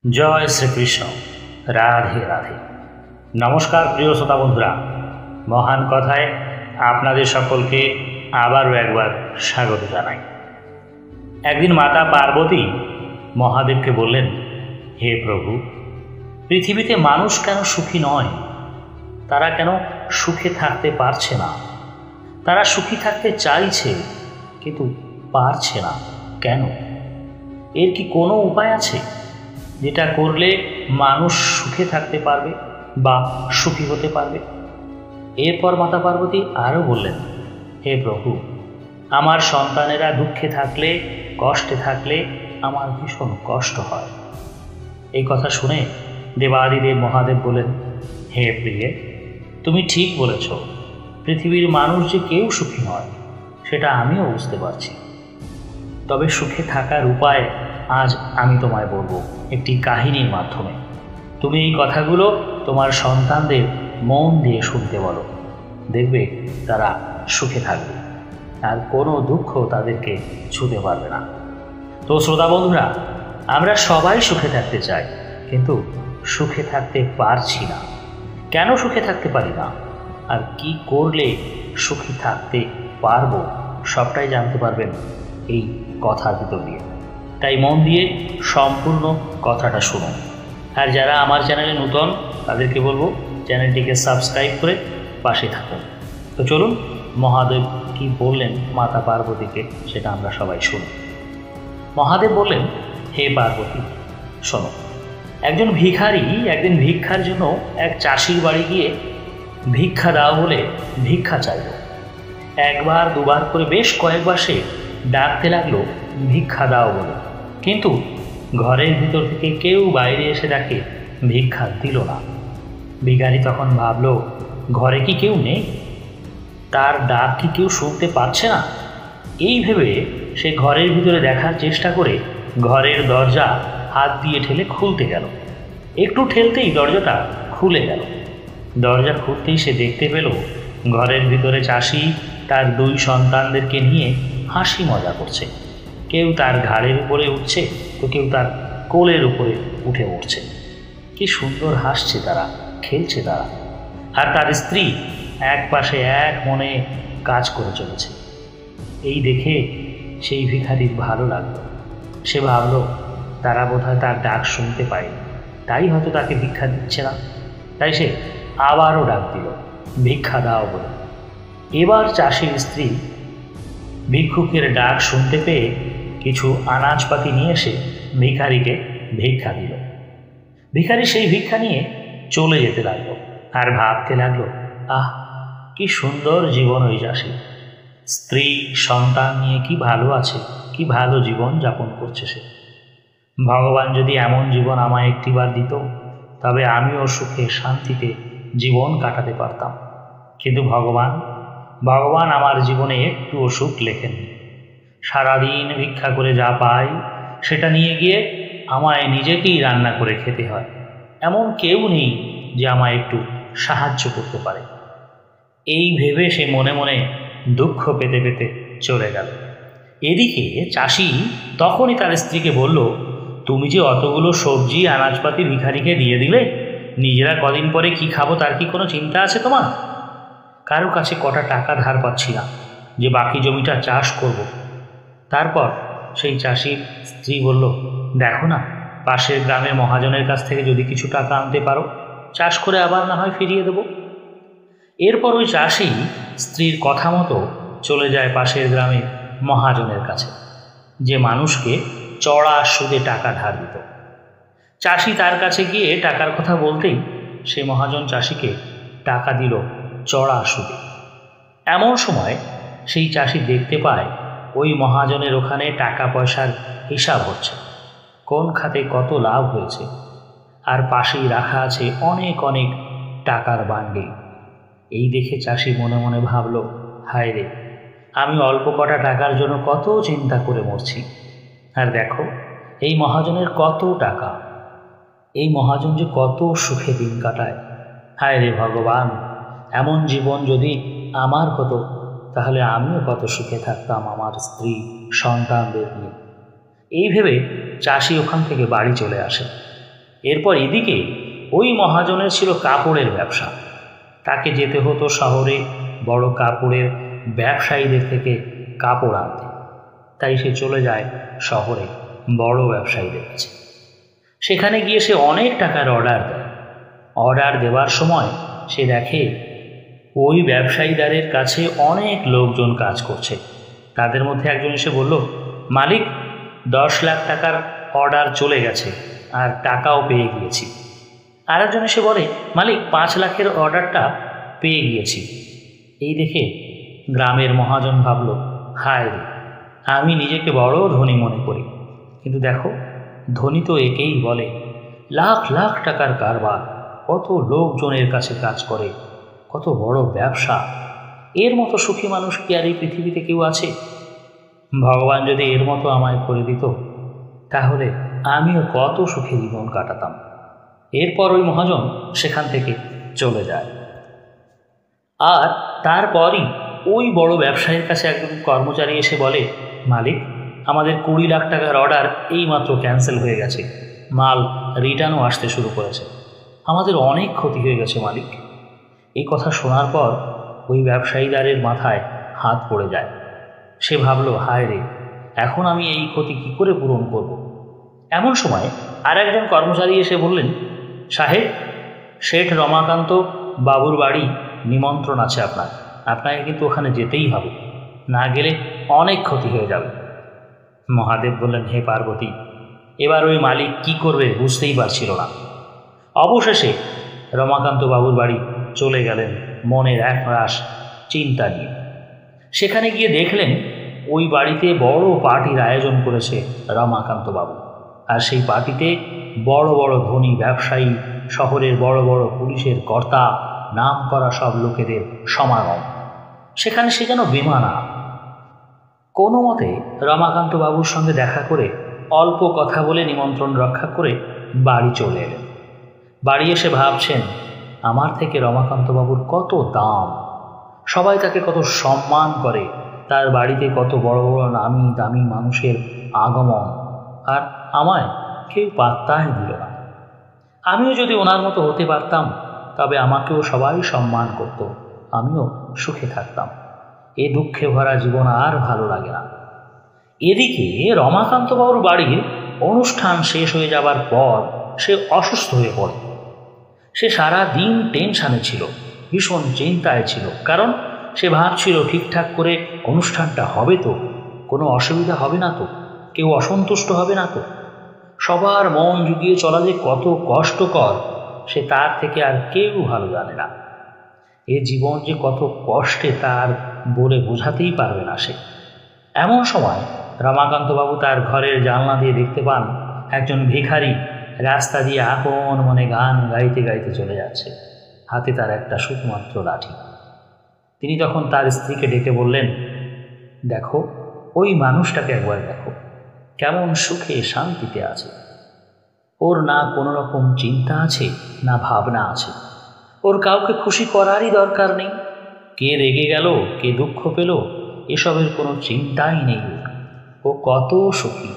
জয় শ্রীকৃষ্ণ। রাধে রাধে। নমস্কার প্রিয় শ্রোতা বন্ধুরা, মহান কথায় আপনাদের সকলকে আবারও একবার স্বাগত জানাই। একদিন মাতা পার্বতী মহাদেবকে বললেন, হে প্রভু, পৃথিবীতে মানুষ কেন সুখী নয়? তারা কেন সুখে থাকতে পারছে না? তারা সুখী থাকতে চাইছে কিন্তু পারছে না কেন? এর কি কোনো উপায় আছে যেটা করলে মানুষ সুখে থাকতে পারবে বা সুখী হতে পারবে? এরপর মাতা পার্বতী আরও বললেন, হে প্রভু, আমার সন্তানেরা দুঃখে থাকলে, কষ্টে থাকলে আমার ভীষণ কষ্ট হয়। এই কথা শুনে দেবাদিদেব মহাদেব বলেন, হে প্রিয়ে, তুমি ঠিক বলেছ, পৃথিবীর মানুষ যে কেউ সুখী নয় সেটা আমিও বুঝতে পারছি। তবে সুখে থাকার উপায় আজ আমি তোমায় বলবো একটি কাহিনীর মাধ্যমে। তুমি এই কথাগুলো তোমার সন্তানদের মন দিয়ে শুনতে বলো, দেখবে তারা সুখে থাকবে আর কোনো দুঃখ তাদেরকে ছুঁতে পারবে না। তো শ্রোতা বন্ধুরা, আমরা সবাই সুখে থাকতে চাই কিন্তু সুখে থাকতে পারছি না। কেন সুখে থাকতে পারি না আর কি করলে সুখী থাকতে পারবো সবটাই জানতে পারবেন এই কথার ভিতর দিয়ে। তাই মন দিয়ে সম্পূর্ণ কথাটা শুনুন। আর যারা আমার চ্যানেলে নতুন তাদেরকে বলবো চ্যানেলটিকে সাবস্ক্রাইব করে পাশে থাকুন। তো চলুন মহাদেব কি বললেন মাতা পার্বতীকে সেটা আমরা সবাই শুনি। মহাদেব বললেন, হে পার্বতী, শোনো, একজন ভিখারি একদিন ভিক্ষার জন্য এক চাষির বাড়ি গিয়ে ভিক্ষা দাও বলে ভিক্ষা চাইল। একবার দুবার করে বেশ কয়েকবার সে ডাকতে লাগলো ভিক্ষা দাও বলে, কিন্তু ঘরের ভিতর থেকে কেউ বাইরে এসে ডাকে ভিক্ষা দিল না। ভিখারি তখন ভাবল, ঘরে কি কেউ নেই? তার ডাক কি কেউ শুনতে পাচ্ছে না? এই ভেবে সে ঘরের ভিতরে দেখার চেষ্টা করে ঘরের দরজা হাত দিয়ে ঠেলে খুলতে গেল। একটু ঠেলতেই দরজাটা খুলে গেল। দরজা খুলতেই সে দেখতে পেল ঘরের ভিতরে চাষি তার দুই সন্তানদেরকে নিয়ে হাসি মজা করছে। কেউ তার ঘাড়ের উপরে উঠছে তো কেউ তার কোলের উপরে উঠে উঠছে। কি সুন্দর হাসছে তারা, খেলছে তারা। আর তার স্ত্রী এক পাশে এক মনে কাজ করে চলেছে। এই দেখে সেই ভিখারির ভালো লাগলো। সে ভাবল, তারা বোধহয় তার ডাক শুনতে পায়নি, তাই হয়তো তাকে ভিক্ষা দিচ্ছে না। তাই সে আবারও ডাক দিল, ভিক্ষা দাও বলে। এবার চাষির স্ত্রী ভিক্ষুকের ডাক শুনতে পেয়ে কিছু আনাজপাতি নিয়ে এসে ভিখারিকে ভিক্ষা দিল। ভিখারি সেই ভিক্ষা নিয়ে চলে যেতে লাগলো আর ভাবতে লাগলো, আহ, কি সুন্দর জীবন ওই চাষি। স্ত্রী সন্তান নিয়ে কি ভালো আছে, কি ভালো জীবন যাপন করছে সে। ভগবান যদি এমন জীবন আমায় একটিবার দিত তবে আমিও সুখে শান্তিতে জীবন কাটাতে পারতাম। কিন্তু ভগবান আমার জীবনে একটুও সুখ লেখেননি। সারাদিন ভিক্ষা করে যা পাই সেটা নিয়ে গিয়ে আমায় নিজেকেই রান্না করে খেতে হয়। এমন কেউ নেই যে আমায় একটু সাহায্য করতে পারে। এই ভেবে সে মনে মনে দুঃখ পেতে পেতে চলে গেল। এদিকে চাষি তখনই তার স্ত্রীকে বলল, তুমি যে অতগুলো সবজি আনাজপাতি ভিখারিকে দিয়ে দিলে, নিজেরা কদিন পরে কি খাবো তার কি কোনো চিন্তা আছে তোমার? কারো কাছে কটা টাকা ধার পাচ্ছি না যে বাকি জমিটা চাষ করব। তারপর সেই চাষির স্ত্রী বলল, দেখো না, পাশের গ্রামের মহাজনের কাছ থেকে যদি কিছু টাকা আনতে পারো, চাষ করে আবার না হয় ফিরিয়ে দেব। এরপর ওই চাষি স্ত্রীর কথা মতো চলে যায় পাশের গ্রামের মহাজনের কাছে, যে মানুষকে চড়া সুদে টাকা ধার দিত। চাষি তার কাছে গিয়ে টাকার কথা বলতেই সেই মহাজন চাষিকে টাকা দিল চড়া সুদে। এমন সময় সেই চাষি দেখতে পায় ওই মহাজনের ওখানে টাকা পয়সার হিসাব হচ্ছে, কোন খাতে কত লাভ হয়েছে, আর পাশেই রাখা আছে অনেক অনেক টাকার বান্ডিল। এই দেখে চাষি মনে মনে ভাবল, হায় রে, আমি অল্প কটা টাকার জন্য কত চিন্তা করে মরছি, আর দেখো এই মহাজনের কত টাকা, এই মহাজন যে কত সুখে দিন কাটায়। হায় রে ভগবান, এমন জীবন যদি আমার হতো তাহলে আমিও কত সুখে থাকতাম আমার স্ত্রী সন্তানদের নিয়ে। এই ভেবে চাষি ওখান থেকে বাড়ি চলে আসে। এরপর এদিকে ওই মহাজনের ছিল কাপড়ের ব্যবসা। তাকে যেতে হতো শহরে বড় কাপড়ের ব্যবসায়ীদের থেকে কাপড় আনতে। তাই সে চলে যায় শহরে বড় ব্যবসায়ীদের কাছে। সেখানে গিয়ে সে অনেক টাকার অর্ডার দেয়। অর্ডার দেওয়ার সময় সে দেখে ওই ব্যবসায়ীদারের কাছে অনেক লোকজন কাজ করছে। তাদের মধ্যে একজন এসে বলল, মালিক, 10 লাখ টাকার অর্ডার চলে গেছে আর টাকাও পেয়ে গিয়েছি। আরেকজন এসে বলে, মালিক, 5 লাখের অর্ডারটা পেয়ে গিয়েছি। এই দেখে গ্রামের মহাজন ভাবল, হায় রে, আমি নিজেকে বড় ধনী মনে করি, কিন্তু দেখো, ধনী তো একেই বলে। লাখ লাখ টাকার কারবার, কত লোকজনের কাছে কাজ করে, কত বড় ব্যবসা। এর মতো সুখী মানুষ কি আর এই পৃথিবীতে কেউ আছে? ভগবান যদি এর মতো আমায় করে দিত, তাহলে আমিও কত সুখী জীবন কাটাতাম। এরপর ওই মহাজন সেখান থেকে চলে যায়। আর তারপরই ওই বড় ব্যবসায়ীর কাছে একজন কর্মচারী এসে বলে, মালিক, আমাদের 20 লাখ টাকার অর্ডার এইমাত্র ক্যান্সেল হয়ে গেছে, মাল রিটার্নও আসতে শুরু করেছে, আমাদের অনেক ক্ষতি হয়ে গেছে মালিক। এই কথা শোনার পর ওই ব্যবসায়ীদারের মাথায় হাত পড়ে যায়। সে ভাবল, হায় রে, এখন আমি এই ক্ষতি কি করে পূরণ করব? এমন সময় আর একজন কর্মচারী এসে বললেন, সাহেব, শেঠ রমাকান্ত বাবুর বাড়ি নিমন্ত্রণ আছে আপনাকে কিন্তু ওখানে যেতেই হবে, না গেলে অনেক ক্ষতি হয়ে যাবে। মহাদেব বললেন, হে পার্বতী, এবার ওই মালিক কি করবে বুঝতেই পারছিল না। অবশেষে রমাকান্ত বাবুর বাড়ি চলে গেলেন মনের একরাশ চিন্তা নিয়ে। সেখানে গিয়ে দেখলেন ওই বাড়িতে বড় পার্টির আয়োজন করেছে রমাকান্ত বাবু। আর সেই পার্টিতে বড় বড় ধনী ব্যবসায়ী, শহরের বড় বড় পুলিশের কর্তা, নাম করা সব লোকেদের সমাগম। সেখানে সে যেন বেমানা। কোনো মতে রমাকান্ত বাবুর সঙ্গে দেখা করে অল্প কথা বলে নিমন্ত্রণ রক্ষা করে বাড়ি চলে এলেন। বাড়ি এসে ভাবছেন, আমার থেকে রমাকান্ত বাবুর কত দাম, সবাই তাকে কত সম্মান করে, তার বাড়িতে কত বড় বড় নামি দামি মানুষের আগমন, আর আমায় কেউ পাত্তাই দিল না। আমিও যদি ওনার মতো হতে পারতাম, তবে আমাকেও সবাই সম্মান করত, আমিও সুখে থাকতাম। এ দুঃখে ভরা জীবন আর ভালো লাগে না। এদিকে রমাকান্ত বাবুর বাড়ির অনুষ্ঠান শেষ হয়ে যাবার পর সে অসুস্থ হয়ে পড়ে। সে সারা দিন টেনশানে ছিল, ভীষণ চিন্তায় ছিল। কারণ সে ভাবছিল, ঠিকঠাক করে অনুষ্ঠানটা হবে তো, কোনো অসুবিধা হবে না তো, কেউ অসন্তুষ্ট হবে না তো। সবার মন জুগিয়ে চলা যে কত কষ্টকর, সে তার থেকে আর কেউ ভালো জানে না। এ জীবন যে কত কষ্টে তার বলে বোঝাতেই পারবে না সে। এমন সময় রমাকান্তবাবু তার ঘরের জানলা দিয়ে দেখতে পান একজন ভিখারি রাস্তা দিয়ে আপন মনে গান গাইতে গাইতে চলে যাচ্ছে, হাতে তার একটা শুধুমাত্র লাঠি। তিনি তখন তার স্ত্রীকে ডেকে বললেন, দেখো, ওই মানুষটাকে একবার দেখো, কেমন সুখে শান্তিতে আছে। ওর না কোনো রকম চিন্তা আছে, না ভাবনা আছে। ওর কাউকে খুশি করারই দরকার নেই। কে রেগে গেল, কে দুঃখ পেল, এসবের কোনো চিন্তাই নেই। ও কত সুখী,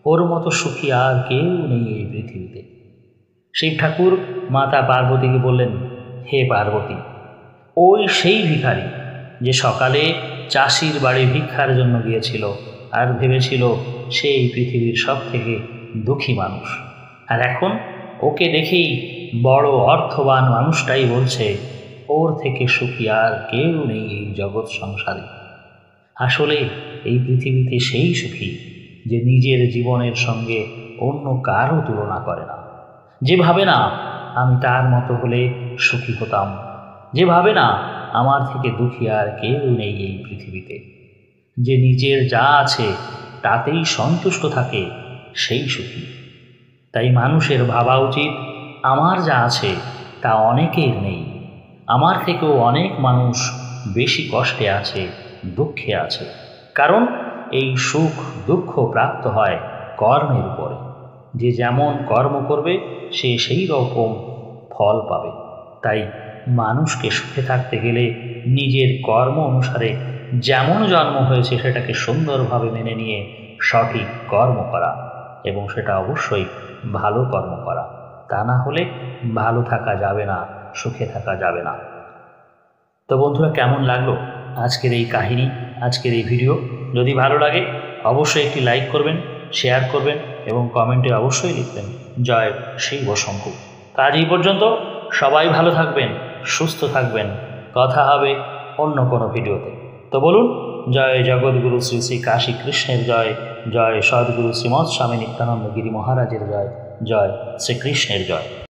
ওর মতো সুখী আর কেউ নেই এই পৃথিবীতে। শিব ঠাকুর মাতা পার্বতীকে বললেন, হে পার্বতী, ওই সেই ভিখারি যে সকালে চাষির বাড়ি ভিক্ষার জন্য গিয়েছিল আর ভেবেছিল সেই পৃথিবীর সব থেকে দুঃখী মানুষ, আর এখন ওকে দেখেই বড় অর্থবান মানুষটাই বলছে ওর থেকে সুখী আর কেউ নেই এই জগৎ সংসারে। আসলে এই পৃথিবীতে সেই সুখী যে নিজের জীবনের সঙ্গে অন্য কারও তুলনা করে না, যে ভাবে না আমি তার মতো হলে সুখী হতাম, যে ভাবে না আমার থেকে দুঃখী আর কেউ নেই এই পৃথিবীতে, যে নিজের যা আছে তাতেই সন্তুষ্ট থাকে, সেই সুখী। তাই মানুষের ভাবা উচিত, আমার যা আছে তা অনেকের নেই, আমার থেকেও অনেক মানুষ বেশি কষ্টে আছে, দুঃখে আছে। কারণ এই সুখ দুঃখ প্রাপ্ত হয় কর্মের উপরে। যে যেমন কর্ম করবে সে সেই রকম ফল পাবে। তাই মানুষকে সুখে থাকতে গেলে নিজের কর্ম অনুসারে যেমন জন্ম হয়েছে সেটাকে সুন্দরভাবে মেনে নিয়ে সঠিক কর্ম করা, এবং সেটা অবশ্যই ভালো কর্ম করা। তা না হলে ভালো থাকা যাবে না, সুখে থাকা যাবে না। তো বন্ধুরা, কেমন লাগলো আজকের এই কাহিনী, আজকের এই ভিডিও? যদি ভালো লাগে অবশ্যই একটি লাইক করবেন, শেয়ার করবেন এবং কমেন্টে অবশ্যই লিখবেন জয় শিব শম্ভু। আজ এই পর্যন্ত। সবাই ভালো থাকবেন, সুস্থ থাকবেন। কথা হবে অন্য কোনো ভিডিওতে। তো বলুন, জয় জগৎগুরু শ্রী শ্রী কাশী কৃষ্ণের জয়, জয় সদ্গুরু শ্রীমৎ স্বামী নিত্যানন্দ গিরি মহারাজের জয়, জয় শ্রীকৃষ্ণের জয়।